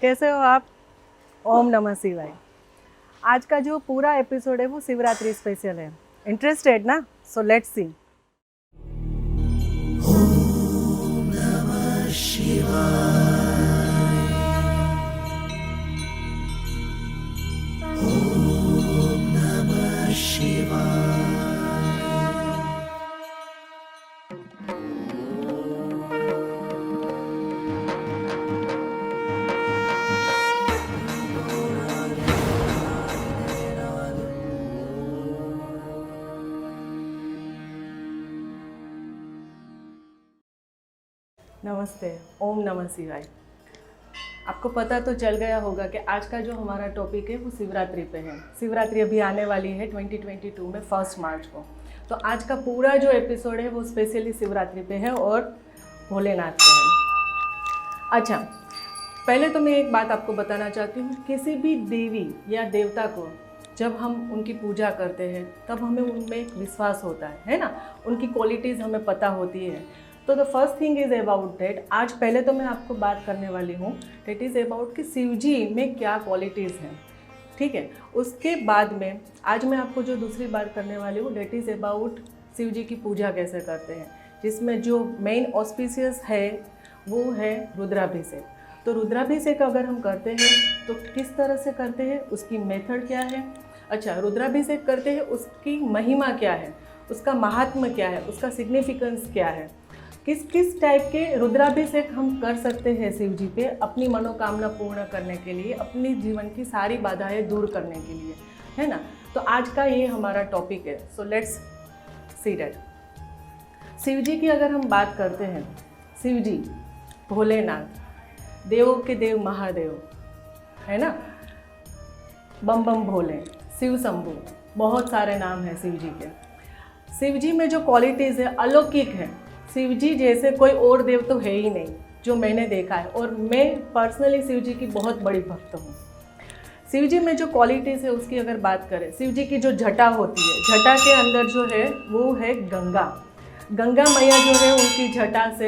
कैसे हो आप? ओम नमः शिवाय। आज का जो पूरा एपिसोड है वो शिवरात्रि स्पेशल है। इंटरेस्टेड ना? सो लेट्स सी। नमस्ते, ओम नमः शिवाय। आपको पता तो चल गया होगा कि आज का जो हमारा टॉपिक है वो शिवरात्रि पे है। शिवरात्रि अभी आने वाली है 2022 में 1 मार्च को। तो आज का पूरा जो एपिसोड है वो स्पेशली शिवरात्रि पे है और भोलेनाथ पे है। अच्छा, पहले तो मैं एक बात आपको बताना चाहती हूँ, किसी भी देवी या देवता को जब हम उनकी पूजा करते हैं तब हमें उनमें एक विश्वास होता है ना, उनकी क्वालिटीज़ हमें पता होती है। तो the first thing is about that, आज पहले तो मैं आपको बात करने वाली हूँ दैट इज़ अबाउट कि शिव जी में क्या क्वालिटीज़ हैं, ठीक है। उसके बाद में आज मैं आपको जो दूसरी बात करने वाली हूँ that is about Shiv ji की पूजा कैसे करते हैं, जिसमें जो मेन ऑस्पिशियस है वो है रुद्राभिषेक। तो रुद्राभिषेक अगर हम करते हैं तो किस तरह से करते हैं, उसकी मेथड क्या है। अच्छा, रुद्राभिषेक करते हैं उसकी महिमा क्या है, उसका महात्म्य क्या है, उसका सिग्निफिकेंस क्या है, किस किस टाइप के रुद्राभिषेक हम कर सकते हैं शिव जी पे अपनी मनोकामना पूर्ण करने के लिए, अपनी जीवन की सारी बाधाएं दूर करने के लिए, है ना। तो आज का ये हमारा टॉपिक है। So let's see that. Shiv ji की अगर हम बात करते हैं, शिव जी भोलेनाथ, देवों के देव महादेव, है ना, बम बम भोले, शिव शंभु, बहुत सारे नाम हैं शिव जी के। शिव जी में जो क्वालिटीज़ है अलौकिक है। शिव जी जैसे कोई और देव तो है ही नहीं जो मैंने देखा है, और मैं पर्सनली शिव जी की बहुत बड़ी भक्त हूँ। शिव जी में जो क्वालिटीज़ है उसकी अगर बात करें, शिव जी की जो जटा होती है, जटा के अंदर जो है वो है गंगा। गंगा मैया जो है उनकी जटा से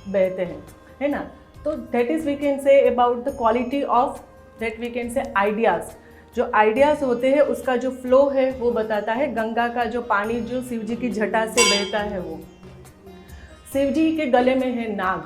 बहते हैं, है ना। तो that is we can say about the quality of that we can say ideas. जो आइडियाज़ होते हैं उसका जो फ्लो है वो बताता है गंगा का जो पानी जो शिव जी की जटा से बहता है वो। शिव जी के गले में है नाग।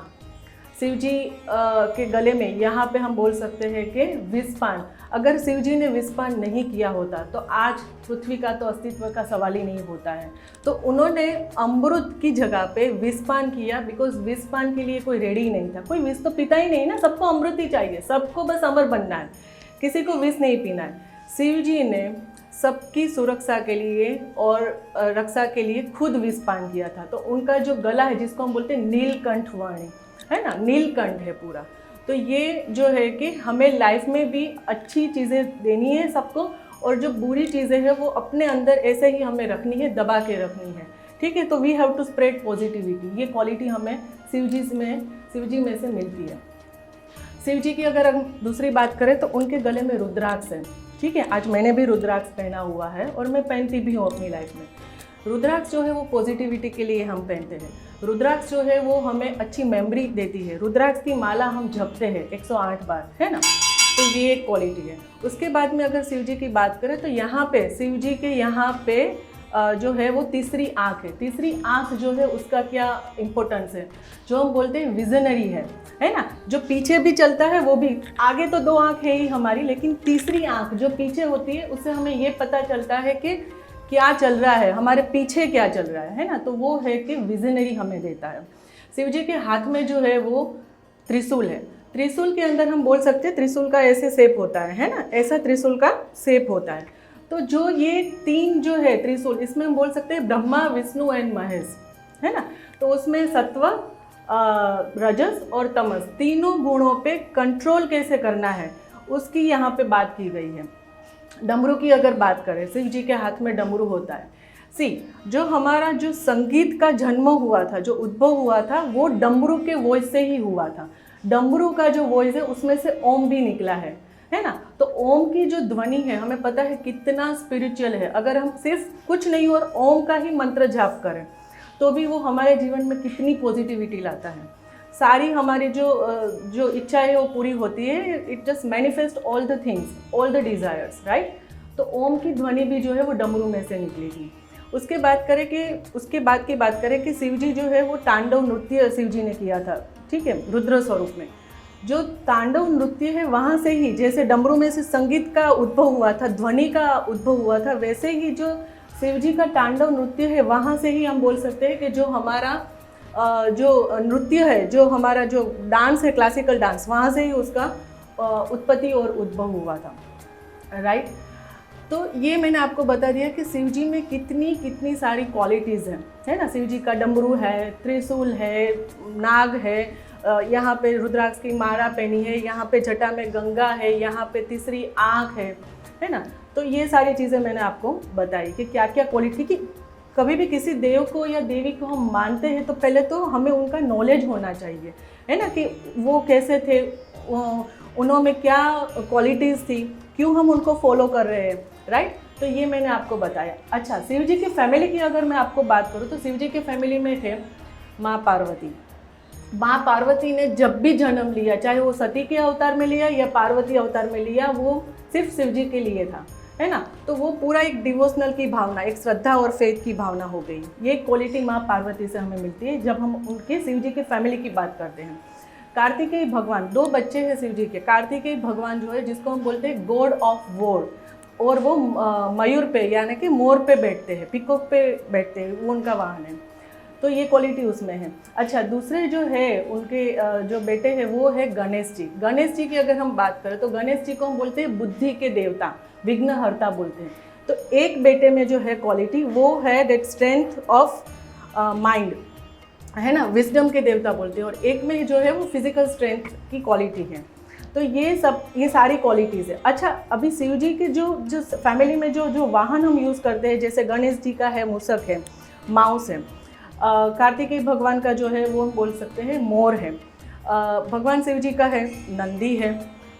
शिव जी के गले में यहाँ पे हम बोल सकते हैं कि विषपान। अगर शिव जी ने विषपान नहीं किया होता तो आज पृथ्वी का तो अस्तित्व का सवाल ही नहीं होता है। तो उन्होंने अमृत की जगह पे विषपान किया, बिकॉज विषपान के लिए कोई रेडी ही नहीं था। कोई विष तो पीता ही नहीं ना, सबको अमृत ही चाहिए, सबको बस अमर बनना है, किसी को विष नहीं पीना है। शिव जी ने सबकी सुरक्षा के लिए और रक्षा के लिए खुद विषपान किया था। तो उनका जो गला है जिसको हम बोलते हैं नीलकंठ वाणी, है ना, नीलकंठ है पूरा। तो ये जो है कि हमें लाइफ में भी अच्छी चीज़ें देनी है सबको, और जो बुरी चीज़ें हैं वो अपने अंदर ऐसे ही हमें रखनी है, दबा के रखनी है, ठीक है। तो we have to spread positivity. ये क्वालिटी हमें शिव जी में से मिलती है। शिव जी की अगर हम दूसरी बात करें तो उनके गले में रुद्राक्ष है, ठीक है। आज मैंने भी रुद्राक्ष पहना हुआ है और मैं पहनती भी हूँ अपनी लाइफ में। रुद्राक्ष जो है वो पॉजिटिविटी के लिए हम पहनते हैं। रुद्राक्ष जो है वो हमें अच्छी मेमोरी देती है। रुद्राक्ष की माला हम जपते हैं 108 बार, है ना। तो ये एक क्वालिटी है। उसके बाद में अगर शिव जी की बात करें तो यहाँ पे शिव जी के यहाँ पे जो है वो तीसरी आँख है। तीसरी आँख जो है उसका क्या इम्पोर्टेंस है, जो हम बोलते हैं विजनरी है ना। जो पीछे भी चलता है वो भी, आगे तो 2 आँख है ही हमारी, लेकिन तीसरी आँख जो पीछे होती है उससे हमें ये पता चलता है कि क्या चल रहा है, हमारे पीछे क्या चल रहा है ना। तो वो है कि विजनरी हमें देता है। शिव जी के हाथ में जो है वो त्रिशूल है। त्रिशूल के अंदर हम बोल सकते हैं त्रिशूल का ऐसे शेप होता है ना, ऐसा त्रिशूल का शेप होता है। तो जो ये 3 जो है त्रिशूल, इसमें हम बोल सकते हैं ब्रह्मा विष्णु एंड महेश, है ना। तो उसमें सत्व, रजस और तमस, तीनों गुणों पे कंट्रोल कैसे करना है उसकी यहाँ पे बात की गई है। डमरू की अगर बात करें, शिव जी के हाथ में डमरू होता है। जो हमारा जो संगीत का जन्म हुआ था, जो उद्भव हुआ था, वो डमरू के वॉइस से ही हुआ था। डमरू का जो वॉइस है उसमें से ओम भी निकला है ना। तो ओम की जो ध्वनि है हमें पता है कितना स्पिरिचुअल है। अगर हम सिर्फ कुछ नहीं और ओम का ही मंत्र जाप करें तो भी वो हमारे जीवन में कितनी पॉजिटिविटी लाता है। सारी हमारी जो इच्छा है वो पूरी होती है। It just manifest all the things, all the desires, right. तो ओम की ध्वनि भी जो है वो डमरू में से निकलेगी। उसके बाद की बात करें कि शिव जी जो है वो तांडव नृत्य शिव जी ने किया था, ठीक है, रुद्र स्वरूप में। जो तांडव नृत्य है वहाँ से ही, जैसे डमरू में से संगीत का उद्भव हुआ था, ध्वनि का उद्भव हुआ था, वैसे ही जो शिव जी का तांडव नृत्य है वहाँ से ही हम बोल सकते हैं कि जो हमारा जो नृत्य है, जो हमारा जो डांस है, क्लासिकल डांस, वहाँ से ही उसका उत्पत्ति और उद्भव हुआ था, राइट। तो ये मैंने आपको बता दिया कि शिव जी में कितनी सारी क्वालिटीज़ हैं, है ना। शिव जी का डमरू है, त्रिशूल है, नाग है, यहाँ पे रुद्राक्ष की माला पहनी है, यहाँ पे जटा में गंगा है, यहाँ पे तीसरी आँख है ना। तो ये सारी चीज़ें मैंने आपको बताई कि क्या क्या क्वालिटी की। कभी भी किसी देव को या देवी को हम मानते हैं तो पहले तो हमें उनका नॉलेज होना चाहिए, है ना, कि वो कैसे थे, उन्होंने क्या क्वालिटीज़ थी, क्यों हम उनको फॉलो कर रहे हैं, राइट। तो ये मैंने आपको बताया। अच्छा, शिव जी की फैमिली की अगर मैं आपको बात करूँ तो शिव जी के फैमिली में थे माँ पार्वती। माँ पार्वती ने जब भी जन्म लिया, चाहे वो सती के अवतार में लिया या पार्वती अवतार में लिया, वो सिर्फ शिव जी के लिए था, है ना। तो वो पूरा एक डिवोशनल की भावना, एक श्रद्धा और फेथ की भावना हो गई। ये क्वालिटी माँ पार्वती से हमें मिलती है जब हम उनके शिव जी के फैमिली की बात करते हैं। कार्तिकेय भगवान, 2 बच्चे हैं शिव जी के। कार्तिकेय भगवान जो है, जिसको हम बोलते हैं गॉड ऑफ वॉर, और वो मयूर पे यानी कि मोर पे बैठते हैं, पिकॉक पे बैठते हैं, वो उनका वाहन है। तो ये क्वालिटी उसमें है। अच्छा, दूसरे जो है उनके जो बेटे हैं वो है गणेश जी। गणेश जी की अगर हम बात करें तो गणेश जी को हम बोलते हैं बुद्धि के देवता, विघ्नहर्ता बोलते हैं। तो एक बेटे में जो है क्वालिटी वो है दैट स्ट्रेंथ ऑफ माइंड, है ना, विजडम के देवता बोलते हैं, और एक में जो है वो फिजिकल स्ट्रेंथ की क्वालिटी है। तो ये सारी क्वालिटीज़ है। अच्छा, अभी शिव जी के जो फैमिली में जो वाहन हम यूज़ करते हैं, जैसे गणेश जी का है मूषक है, माउस है। कार्तिकेय भगवान का जो है वो हम बोल सकते हैं मोर है। भगवान शिव जी का है नंदी है।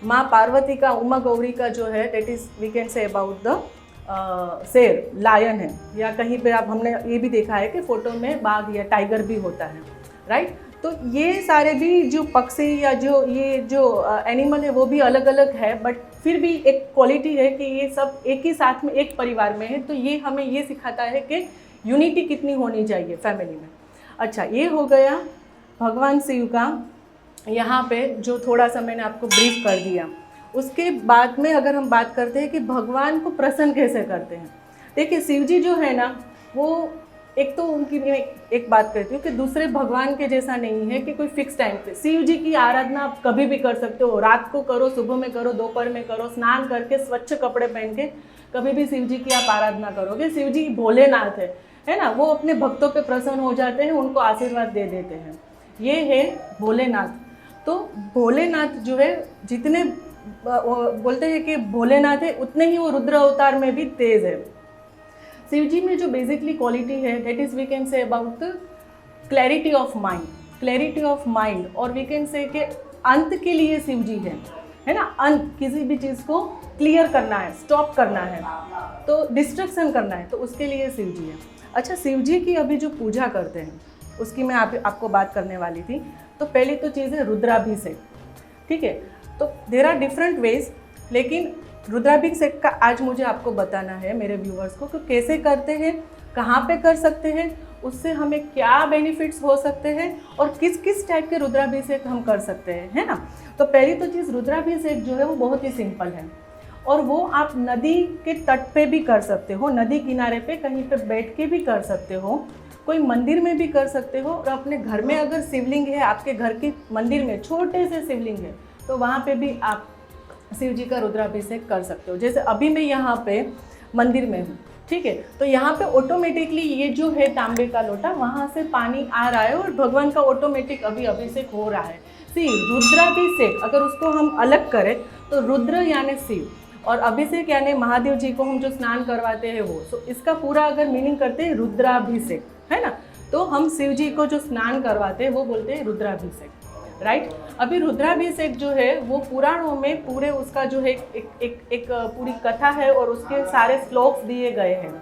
माँ पार्वती का, उमा गौरी का जो है that is we can say about the sher, lion है, या कहीं पे आप हमने ये भी देखा है कि फ़ोटो में बाघ या टाइगर भी होता है, राइट। तो ये सारे भी जो पक्षी या जो एनिमल है वो भी अलग अलग है, बट फिर भी एक क्वालिटी है कि ये सब एक ही साथ में एक परिवार में है। तो ये हमें ये सिखाता है कि यूनिटी कितनी होनी चाहिए फैमिली में। अच्छा, ये हो गया भगवान शिव का, यहाँ पे जो थोड़ा सा मैंने आपको ब्रीफ कर दिया। उसके बाद में अगर हम बात करते हैं कि भगवान को प्रसन्न कैसे करते हैं, देखिए शिव जी जो है ना, वो एक तो उनकी मैं एक बात करती हूँ कि दूसरे भगवान के जैसा नहीं है कि कोई फिक्स टाइम पे। शिव जी की आराधना आप कभी भी कर सकते हो, रात को करो, सुबह में करो, दोपहर में करो, स्नान करके स्वच्छ कपड़े पहन के कभी भी शिव जी की आप आराधना करोगे। शिव जी भोलेनाथ है ना, वो अपने भक्तों पे प्रसन्न हो जाते हैं, उनको आशीर्वाद दे देते हैं। ये है भोलेनाथ। तो भोलेनाथ जो है, जितने बोलते हैं कि भोलेनाथ है, उतने ही वो रुद्र अवतार में भी तेज है। शिव जी में जो बेसिकली क्वालिटी है that is we can say about the clarity of mind, और वी कैन से कि अंत के लिए शिव जी है ना। अंत, किसी भी चीज़ को क्लियर करना है, स्टॉप करना है, तो डिस्ट्रक्शन करना है, तो उसके लिए शिव जी है। अच्छा, शिव जी की अभी जो पूजा करते हैं उसकी मैं आपको बात करने वाली थी। तो पहली तो चीज़ है रुद्राभिषेक, ठीक है। तो देयर आर डिफरेंट वेज, लेकिन रुद्राभिषेक का आज मुझे आपको बताना है मेरे व्यूवर्स को कि कैसे करते हैं, कहाँ पे कर सकते हैं, उससे हमें क्या बेनिफिट्स हो सकते हैं, और किस किस टाइप के रुद्राभिषेक हम कर सकते हैं, है ना। तो पहली तो चीज़, रुद्राभिषेक जो है वो बहुत ही सिंपल है, और वो आप नदी के तट पे भी कर सकते हो, नदी किनारे पे कहीं पे बैठ के भी कर सकते हो, कोई मंदिर में भी कर सकते हो, और अपने घर में अगर शिवलिंग है, आपके घर के मंदिर में छोटे से शिवलिंग है, तो वहाँ पे भी आप शिव जी का रुद्राभिषेक कर सकते हो। जैसे अभी मैं यहाँ पे मंदिर में हूँ, ठीक है, तो यहाँ पे ऑटोमेटिकली ये जो है तांबे का लोटा, वहाँ से पानी आ रहा है और भगवान का ऑटोमेटिक अभी अभिषेक हो रहा है। सी रुद्राभिषेक अगर उसको हम अलग करें तो रुद्र यानी शिव, और अभिषेक यानी महादेव जी को हम जो स्नान करवाते हैं वो। तो इसका पूरा अगर मीनिंग करते हैं रुद्राभिषेक, है ना। तो हम शिव जी को जो स्नान करवाते हैं वो बोलते हैं रुद्राभिषेक, राइट। अभी रुद्राभिषेक जो है वो पुराणों में पूरे उसका जो है एक पूरी कथा है, और उसके सारे श्लोक्स दिए गए हैं।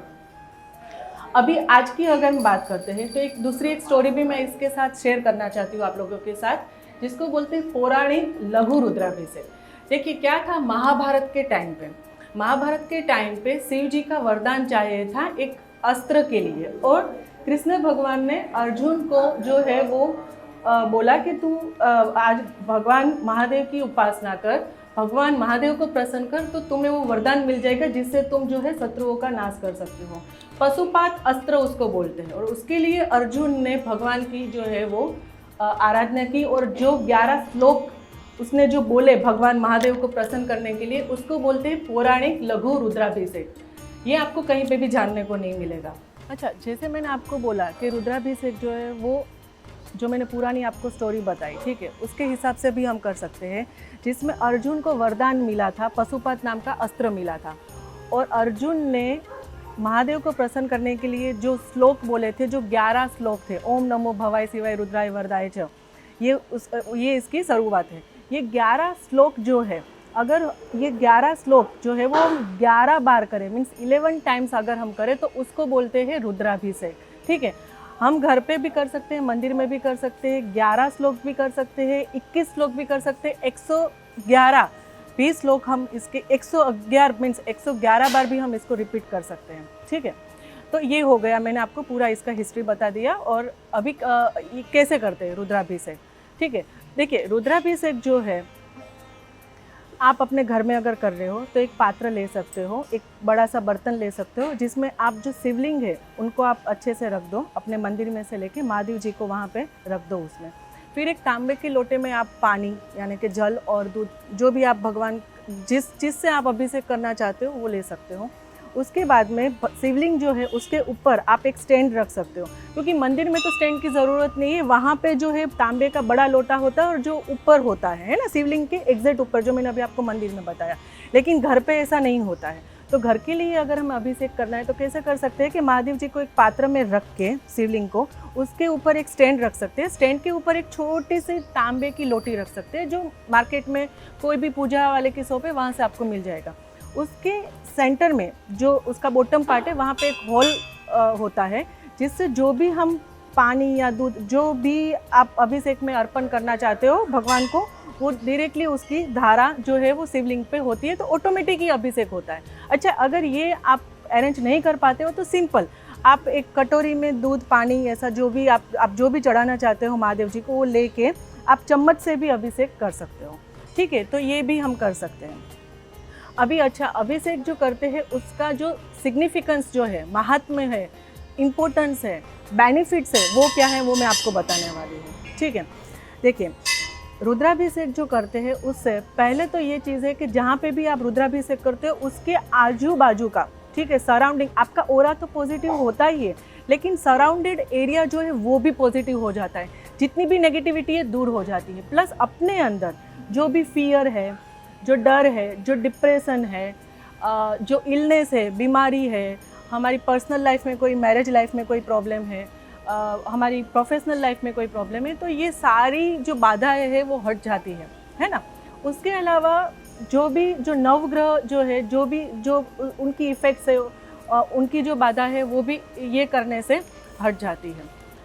अभी आज की अगर हम बात करते हैं तो एक दूसरी स्टोरी भी मैं इसके साथ शेयर करना चाहती हूँ आप लोगों के साथ, जिसको बोलते हैं पौराणिक लघु रुद्राभिषेक। देखिए क्या था, महाभारत के टाइम पे शिव जी का वरदान चाहिए था एक अस्त्र के लिए, और कृष्ण भगवान ने अर्जुन को जो है वो बोला कि तू आज भगवान महादेव की उपासना कर, भगवान महादेव को प्रसन्न कर, तो तुम्हें वो वरदान मिल जाएगा जिससे तुम जो है शत्रुओं का नाश कर सकते हो। पशुपात अस्त्र उसको बोलते हैं, और उसके लिए अर्जुन ने भगवान की जो है वो आराधना की, और जो 11 श्लोक उसने जो बोले भगवान महादेव को प्रसन्न करने के लिए, उसको बोलते हैं पौराणिक लघु रुद्राभिषेक। ये आपको कहीं पे भी जानने को नहीं मिलेगा। अच्छा, जैसे मैंने आपको बोला कि रुद्राभिषेक जो है वो, जो मैंने पुरानी आपको स्टोरी बताई, ठीक है, उसके हिसाब से भी हम कर सकते हैं, जिसमें अर्जुन को वरदान मिला था, पशुपत नाम का अस्त्र मिला था, और अर्जुन ने महादेव को प्रसन्न करने के लिए जो श्लोक बोले थे, जो 11 श्लोक थे, ओम नमो भवाय शिवाय रुद्राय वरदाय च, ये इसकी शुरुआत है। ये 11 श्लोक जो है, अगर ये 11 श्लोक जो है वो हम 11 बार करें, मीन्स 11 टाइम्स अगर हम करें, तो उसको बोलते हैं रुद्राभिषेक। ठीक है, हम घर पे भी कर सकते हैं, मंदिर में भी कर सकते हैं, 11 श्लोक भी कर सकते हैं, 21 श्लोक भी कर सकते हैं, 111 20 श्लोक हम इसके 111 मीन्स 111 बार भी हम इसको रिपीट कर सकते हैं। ठीक है, तो ये हो गया, मैंने आपको पूरा इसका हिस्ट्री बता दिया। और अभी ये कैसे करते हैं रुद्राभिषेक। ठीक है, देखिए रुद्राभिषेक जो है, आप अपने घर में अगर कर रहे हो तो एक पात्र ले सकते हो, एक बड़ा सा बर्तन ले सकते हो, जिसमें आप जो शिवलिंग है उनको आप अच्छे से रख दो, अपने मंदिर में से लेके महादेव जी को वहाँ पे रख दो उसमें। फिर एक तांबे के लोटे में आप पानी यानी कि जल और दूध, जो भी आप भगवान जिस चीज़ से आप अभिषेक करना चाहते हो वो ले सकते हो। उसके बाद में शिवलिंग जो है उसके ऊपर आप एक स्टैंड रख सकते हो, क्योंकि मंदिर में तो स्टैंड की ज़रूरत नहीं है, वहाँ पे जो है तांबे का बड़ा लोटा होता है और जो ऊपर होता है ना शिवलिंग के एग्जैक्ट ऊपर, जो मैंने अभी आपको मंदिर में बताया। लेकिन घर पे ऐसा नहीं होता है, तो घर के लिए अगर हम अभिषेक करना है तो कैसे कर सकते हैं कि महादेव जी को एक पात्र में रख के शिवलिंग को, उसके ऊपर एक स्टैंड रख सकते हैं, स्टैंड के ऊपर एक छोटी सी तांबे की लोटी रख सकते हैं, जो मार्केट में कोई भी पूजा वाले की शॉप है वहाँ से आपको मिल जाएगा। उसके सेंटर में जो उसका बॉटम पार्ट है, वहाँ पे एक होल होता है, जिससे जो भी हम पानी या दूध जो भी आप अभिषेक में अर्पण करना चाहते हो भगवान को, वो डायरेक्टली उसकी धारा जो है वो शिवलिंग पे होती है, तो ऑटोमेटिक ही अभिषेक होता है। अच्छा, अगर ये आप अरेंज नहीं कर पाते हो तो सिंपल आप एक कटोरी में दूध, पानी, ऐसा जो भी आप जो भी चढ़ाना चाहते हो महादेव जी को, वो लेके आप चम्मच से भी अभिषेक कर सकते हो। ठीक है, तो ये भी हम कर सकते हैं। अभी अच्छा, अभिषेक जो करते हैं उसका जो सिग्निफिकेंस जो है, महात्म्य है, इम्पोर्टेंस है, बेनिफिट्स है, वो क्या है वो मैं आपको बताने वाली हूँ। ठीक है, देखिए रुद्राभिषेक जो करते हैं उससे पहले तो ये चीज़ है कि जहाँ पे भी आप रुद्राभिषेक करते हो उसके आजू बाजू का, ठीक है, सराउंडिंग, आपका ऑरा तो पॉजिटिव होता ही है, लेकिन सराउंडेड एरिया जो है वो भी पॉजिटिव हो जाता है, जितनी भी नेगेटिविटी है दूर हो जाती है। प्लस अपने अंदर जो भी फियर है, जो डर है, जो डिप्रेशन है, जो इलनेस है, बीमारी है, हमारी पर्सनल लाइफ में कोई, मैरिज लाइफ में कोई प्रॉब्लम है, हमारी प्रोफेशनल लाइफ में कोई प्रॉब्लम है, तो ये सारी जो बाधाएं है वो हट जाती है ना। उसके अलावा जो भी जो नवग्रह जो है, जो उनकी इफ़ेक्ट्स है, उनकी जो बाधा है वो भी ये करने से हट जाती है,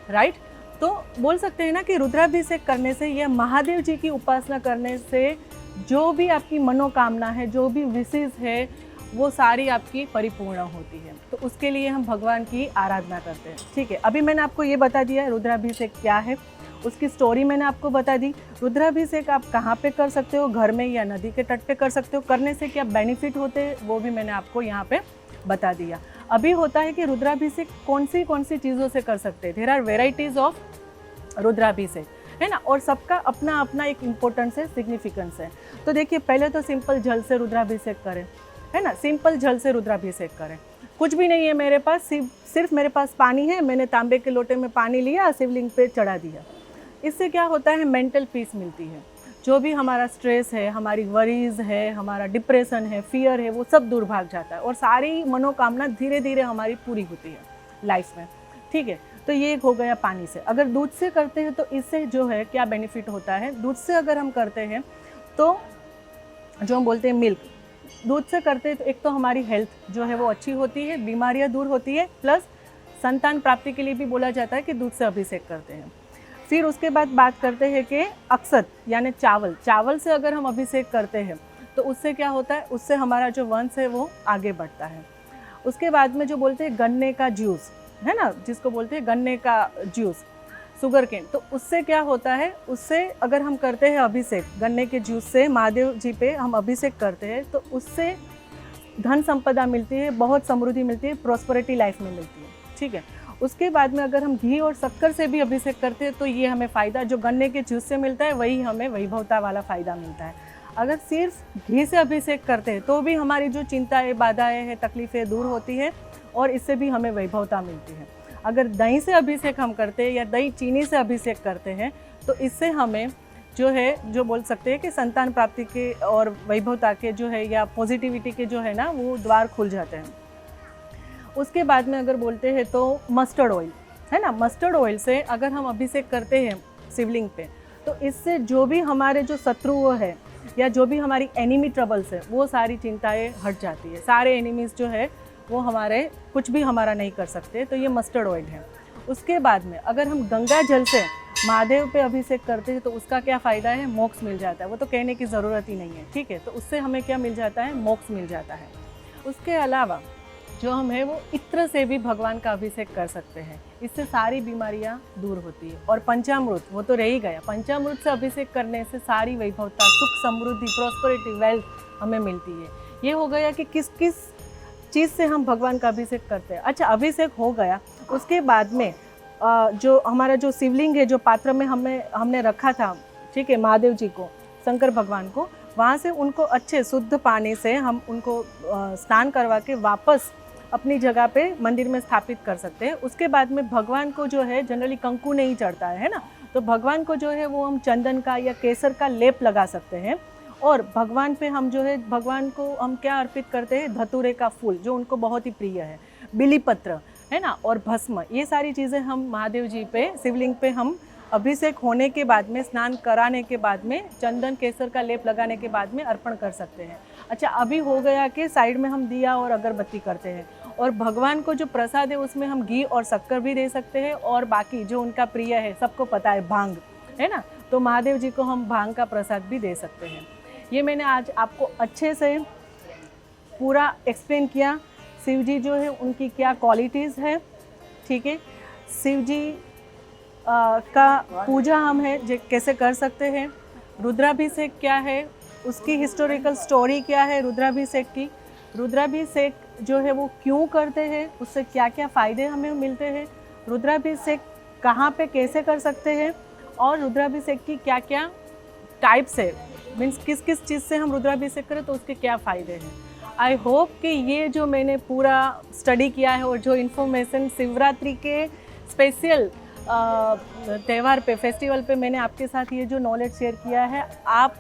राइट। तो बोल सकते हैं ना कि रुद्राभिषेक करने से या महादेव जी की उपासना करने से जो भी आपकी मनोकामना है, जो भी विशेष है, वो सारी आपकी परिपूर्ण होती है। तो उसके लिए हम भगवान की आराधना करते हैं। ठीक है, अभी मैंने आपको ये बता दिया है रुद्राभिषेक क्या है, उसकी स्टोरी मैंने आपको बता दी। रुद्राभिषेक आप कहाँ पे कर सकते हो, घर में या नदी के तट पे कर सकते हो, करने से क्या बेनिफिट होते हैं वो भी मैंने आपको यहाँ पे बता दिया। अभी होता है कि रुद्राभिषेक कौन सी चीज़ों से कर सकते हैं। देयर आर वेराइटीज़ ऑफ रुद्राभिषेक, है ना, और सबका अपना अपना एक इम्पोर्टेंस है, सिग्निफिकेंस है। तो देखिए, पहले तो सिंपल जल से रुद्राभिषेक करें, है ना, सिंपल जल से रुद्राभिषेक करें। कुछ भी नहीं है मेरे पास, सिर्फ मेरे पास पानी है, मैंने तांबे के लोटे में पानी लिया, शिवलिंग पे चढ़ा दिया। इससे क्या होता है, मेंटल पीस मिलती है। जो भी हमारा स्ट्रेस है, हमारी वरीज है, हमारा डिप्रेशन है, फियर है, वो सब दूर भाग जाता है और सारी मनोकामना धीरे धीरे हमारी पूरी होती है लाइफ में। ठीक है, तो ये हो गया पानी से। अगर दूध से करते हैं तो इससे जो है क्या बेनिफिट होता है, दूध से अगर हम करते हैं तो जो हम बोलते हैं मिल्क, दूध से करते हैं तो एक तो हमारी हेल्थ जो है वो अच्छी होती है, बीमारियां दूर होती है, प्लस संतान प्राप्ति के लिए भी बोला जाता है कि दूध से अभिषेक करते हैं। फिर उसके बाद बात करते हैं कि अक्षत यानी चावल से अगर हम अभिषेक करते हैं तो उससे क्या होता है, उससे हमारा जो वंश है वो आगे बढ़ता है। उसके बाद में जो बोलते हैं गन्ने का जूस है ना, जिसको बोलते हैं गन्ने का जूस, शुगर केन, तो उससे क्या होता है, उससे अगर हम करते हैं अभिषेक, गन्ने के जूस से महादेव जी पे हम अभिषेक करते हैं तो उससे धन संपदा मिलती है, बहुत समृद्धि मिलती है, प्रॉस्पेरिटी लाइफ में मिलती है। ठीक है। उसके बाद में अगर हम घी और शक्कर से भी अभिषेक करते हैं तो ये हमें फ़ायदा जो गन्ने के जूस से मिलता है वही हमें वैभवता वाला फ़ायदा मिलता है। अगर सिर्फ घी से अभिषेक करते हैं तो भी हमारी जो चिंताएं, बाधाएं हैं, तकलीफ़ें दूर होती है और इससे भी हमें वैभवता मिलती है। अगर दही से अभिषेक हम करते हैं या दही चीनी से अभिषेक करते हैं तो इससे हमें जो है, जो बोल सकते हैं कि संतान प्राप्ति के और वैभवता के जो है या पॉजिटिविटी के जो है ना वो द्वार खुल जाते हैं। उसके बाद में अगर बोलते हैं तो मस्टर्ड ऑयल है ना, मस्टर्ड ऑयल से अगर हम अभिषेक करते हैं शिवलिंग पे तो इससे जो भी हमारे जो शत्रु है या जो भी हमारी एनिमी ट्रबल्स है वो सारी चिंताएं हट जाती है। सारे एनिमीज जो है वो हमारे कुछ भी हमारा नहीं कर सकते, तो ये मस्टर्ड ऑयल है। उसके बाद में अगर हम गंगा जल से महादेव पे अभिषेक करते हैं तो उसका क्या फ़ायदा है, मोक्ष मिल जाता है। वो तो कहने की ज़रूरत ही नहीं है। ठीक है, तो उससे हमें क्या मिल जाता है, मोक्ष मिल जाता है। उसके अलावा जो हम है वो इत्र से भी भगवान का अभिषेक कर सकते हैं, इससे सारी बीमारियां दूर होती है। और पंचामृत वो तो रह ही गया, पंचामृत से अभिषेक करने से सारी वैभवता, सुख, समृद्धि, प्रॉस्पेरिटी, वेल्थ हमें मिलती है। ये हो गया कि किस किस चीज़ से हम भगवान का अभिषेक करते हैं। अच्छा, अभिषेक हो गया, उसके बाद में जो हमारा जो शिवलिंग है, जो पात्र में हमने रखा था, ठीक है, महादेव जी को, शंकर भगवान को, वहाँ से उनको अच्छे शुद्ध पानी से हम उनको स्नान करवा के वापस अपनी जगह पे मंदिर में स्थापित कर सकते हैं। उसके बाद में भगवान को जो है जनरली कंकु नहीं चढ़ता है ना, तो भगवान को जो है वो हम चंदन का या केसर का लेप लगा सकते हैं। और भगवान पे हम जो है, भगवान को हम क्या अर्पित करते हैं, धतूरे का फूल जो उनको बहुत ही प्रिय है, बिलीपत्र है ना, और भस्म, ये सारी चीज़ें हम महादेव जी पे, शिवलिंग पे हम अभिषेक होने के बाद में, स्नान कराने के बाद में, चंदन केसर का लेप लगाने के बाद में अर्पण कर सकते हैं। अच्छा, अभी हो गया कि साइड में हम दिया और अगरबत्ती करते हैं, और भगवान को जो प्रसाद है उसमें हम घी और शक्कर भी दे सकते हैं, और बाकी जो उनका प्रिय है, सबको पता है, भांग है ना, तो महादेव जी को हम भांग का प्रसाद भी दे सकते हैं। ये मैंने आज आपको अच्छे से पूरा एक्सप्लेन किया, शिव जी जो है उनकी क्या क्वालिटीज़ है। ठीक है, शिव जी का पूजा हम है कैसे कर सकते हैं, रुद्राभिषेक क्या है, उसकी हिस्टोरिकल स्टोरी क्या है रुद्राभिषेक की, रुद्राभिषेक जो है वो क्यों करते हैं, उससे क्या क्या फ़ायदे हमें मिलते हैं, रुद्राभिषेक कहाँ पे कैसे कर सकते हैं, और रुद्राभिषेक की क्या क्या टाइप्स है, मीन्स किस किस चीज़ से हम रुद्राभिषेक करें तो उसके क्या फ़ायदे हैं। आई होप कि ये जो मैंने पूरा स्टडी किया है और जो इन्फॉर्मेशन शिवरात्रि के स्पेशल त्यौहार पे, फेस्टिवल पे मैंने आपके साथ ये जो नॉलेज शेयर किया है, आप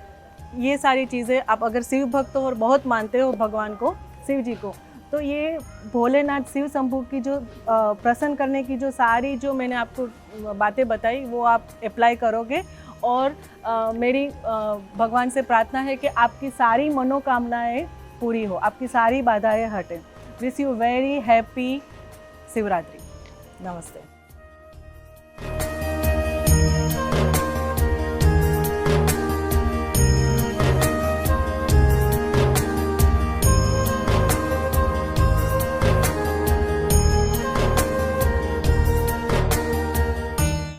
ये सारी चीज़ें, आप अगर शिव भक्त हो और बहुत मानते हो भगवान को, शिव जी को, तो ये भोलेनाथ शिव शंभू की जो प्रसन्न करने की जो सारी जो मैंने आपको बातें बताई वो आप अप्लाई करोगे। और मेरी भगवान से प्रार्थना है कि आपकी सारी मनोकामनाएं पूरी हो, आपकी सारी बाधाएं हटें। Wish you very happy Shivratri. नमस्ते।